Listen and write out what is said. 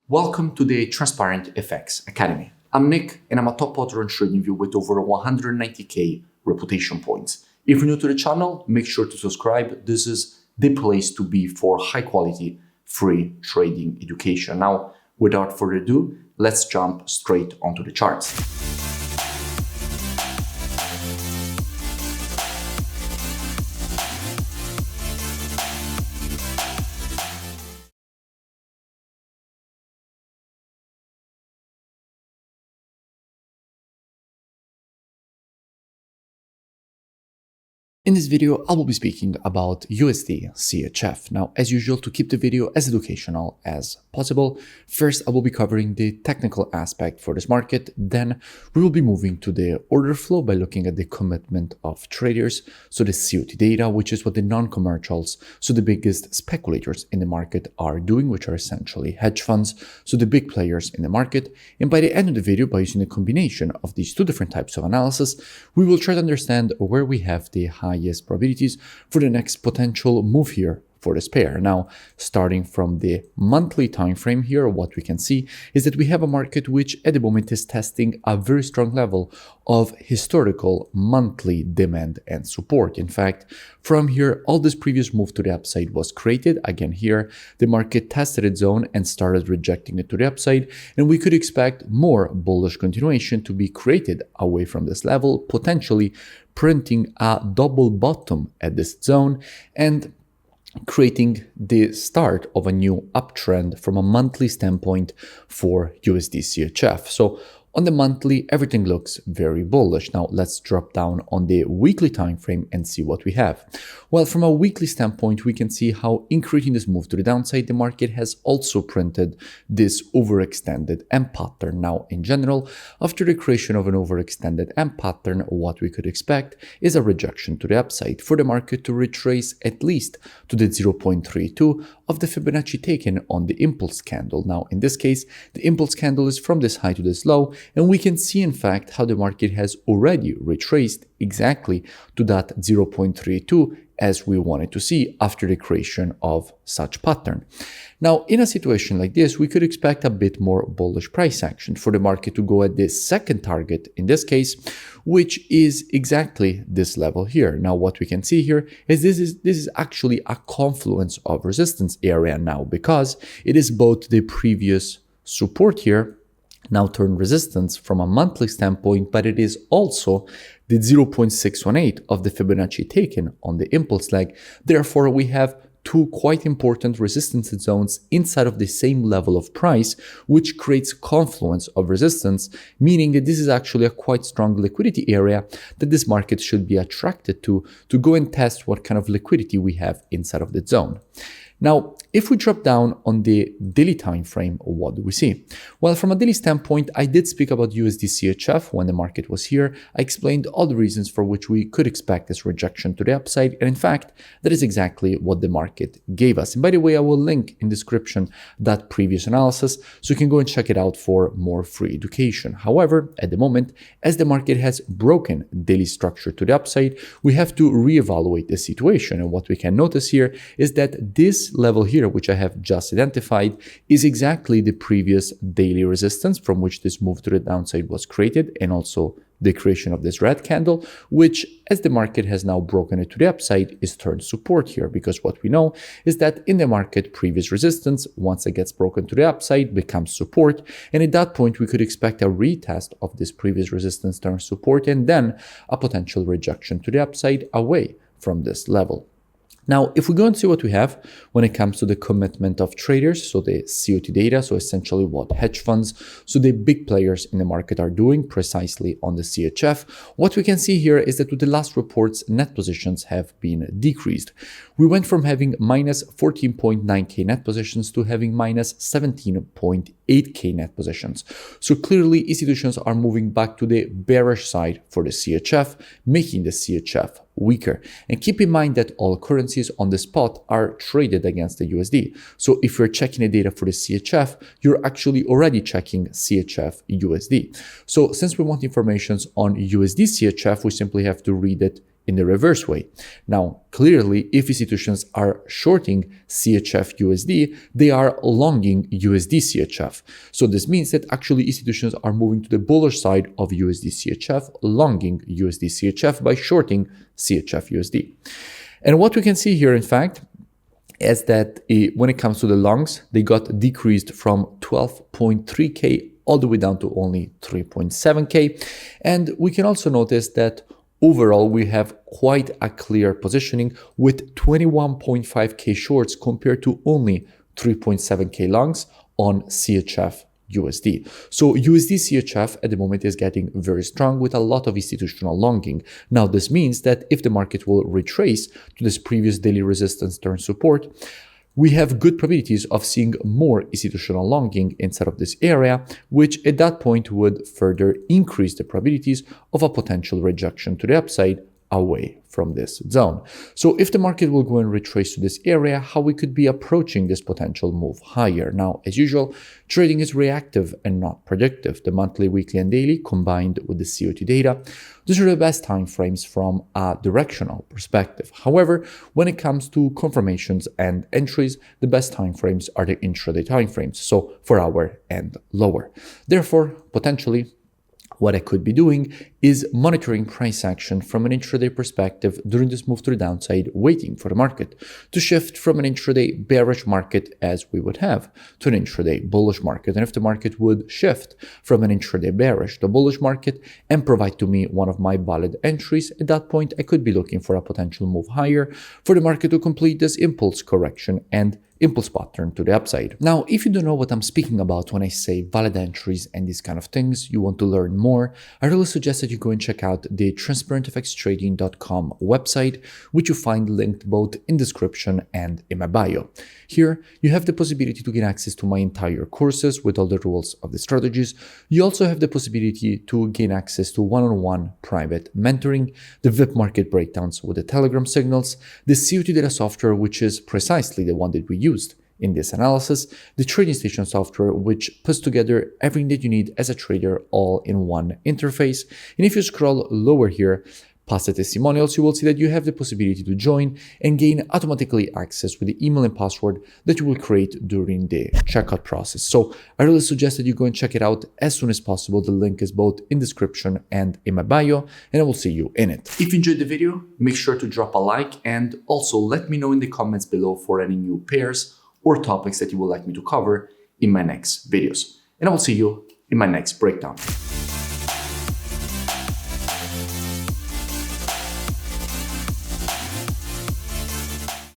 Welcome to the Transparent FX Academy. I'm Nick and I'm a top author on TradingView with over 190k reputation points. If you're new to the channel, make sure to subscribe. This is the place to be for high quality, free trading education. Now, without further ado, let's jump straight onto the charts. In this video, I will be speaking about USDCHF. Now, as usual, to keep the video as educational as possible, first I will be covering the technical aspect for this market. Then we will be moving to the order flow by looking at the commitment of traders. So the COT data, which is what the non-commercials, so the biggest speculators in the market are doing, which are essentially hedge funds, so the big players in the market. And by the end of the video, by using a combination of these two different types of analysis, we will try to understand where we have the highest probabilities for the next potential move here for this pair. Now, starting from the monthly time frame here, what we can see is that we have a market which at the moment is testing a very strong level of historical monthly demand and support. In fact, from here, all this previous move to the upside was created. Again, here, the market tested its zone and started rejecting it to the upside, and we could expect more bullish continuation to be created away from this level, potentially printing a double bottom at this zone and creating the start of a new uptrend from a monthly standpoint for USDCHF. So on the monthly, everything looks very bullish. Now let's drop down on the weekly time frame and see what we have. Well, from a weekly standpoint, we can see how in creating this move to the downside, the market has also printed this overextended M pattern. Now, in general, after the creation of an overextended M pattern, what we could expect is a rejection to the upside for the market to retrace at least to the 0.32 of the Fibonacci taken on the impulse candle. Now, in this case, the impulse candle is from this high to this low, and we can see, in fact, how the market has already retraced exactly to that 0.32 as we wanted to see after the creation of such pattern. Now, in a situation like this, we could expect a bit more bullish price action for the market to go at this second target, in this case, which is exactly this level here. Now, what we can see here is this is actually a confluence of resistance area now, because it is both the previous support here, now turned resistance from a monthly standpoint, but it is also the 0.618 of the Fibonacci taken on the impulse leg. Therefore, we have two quite important resistance zones inside of the same level of price, which creates confluence of resistance, meaning that this is actually a quite strong liquidity area that this market should be attracted to go and test what kind of liquidity we have inside of the zone. Now, if we drop down on the daily time frame, what do we see? Well, from a daily standpoint, I did speak about USDCHF when the market was here. I explained all the reasons for which we could expect this rejection to the upside, and in fact, that is exactly what the market gave us. And by the way, I will link in description that previous analysis, so you can go and check it out for more free education. However, at the moment, as the market has broken daily structure to the upside, we have to reevaluate the situation. And what we can notice here is that this level here, which I have just identified, is exactly the previous daily resistance from which this move to the downside was created, and also the creation of this red candle, which, as the market has now broken it to the upside, is turned support here, because what we know is that in the market, previous resistance, once it gets broken to the upside, becomes support, and at that point we could expect a retest of this previous resistance turned support, and then a potential rejection to the upside away from this level. Now, if we go and see what we have when it comes to the commitment of traders, so the COT data, so essentially what hedge funds, so the big players in the market are doing precisely on the CHF, what we can see here is that with the last reports, net positions have been decreased. We went from having minus 14.9k net positions to having minus 17.8k net positions. So clearly, institutions are moving back to the bearish side for the CHF, making the CHF weaker. And keep in mind that all currencies on the spot are traded against the USD. So if you're checking the data for the CHF, you're actually already checking CHF USD. So since we want information on USD CHF, we simply have to read it in the reverse way. Now, clearly, if institutions are shorting CHF USD, they are longing USDCHF. So this means that actually institutions are moving to the bullish side of USDCHF, longing USDCHF by shorting CHF USD. And what we can see here, in fact, is that when it comes to the longs, they got decreased from 12.3K all the way down to only 3.7K. And we can also notice that overall, we have quite a clear positioning with 21.5K shorts compared to only 3.7K longs on CHF USD. So USD CHF at the moment is getting very strong with a lot of institutional longing. Now, this means that if the market will retrace to this previous daily resistance turn support, we have good probabilities of seeing more institutional longing inside of this area, which at that point would further increase the probabilities of a potential rejection to the upside away from this zone. So if the market will go and retrace to this area, how we could be approaching this potential move higher. Now, as usual, trading is reactive and not predictive. The monthly, weekly, and daily combined with the COT data, these are the best time frames from a directional perspective. However, when it comes to confirmations and entries, the best time frames are the intraday time frames, so 4 hour and lower. Therefore, potentially, what I could be doing is monitoring price action from an intraday perspective during this move to the downside, waiting for the market to shift from an intraday bearish market as we would have to an intraday bullish market. And if the market would shift from an intraday bearish to bullish market and provide to me one of my valid entries, at that point, I could be looking for a potential move higher for the market to complete this impulse correction and impulse pattern to the upside. Now, if you don't know what I'm speaking about when I say valid entries and these kind of things, you want to learn more, I really suggest that you go and check out the transparentfxtrading.com website, which you find linked both in description and in my bio. Here, you have the possibility to get access to my entire courses with all the rules of the strategies. You also have the possibility to gain access to one-on-one private mentoring, the VIP market breakdowns with the Telegram signals, the COT data software, which is precisely the one that we used in this analysis, the trading station software, which puts together everything that you need as a trader all in one interface. And if you scroll lower here, past the testimonials, you will see that you have the possibility to join and gain automatically access with the email and password that you will create during the checkout process. So I really suggest that you go and check it out as soon as possible. The link is both in description and in my bio, and I will see you in it. If you enjoyed the video, make sure to drop a like and also let me know in the comments below for any new pairs or topics that you would like me to cover in my next videos. And I will see you in my next breakdown.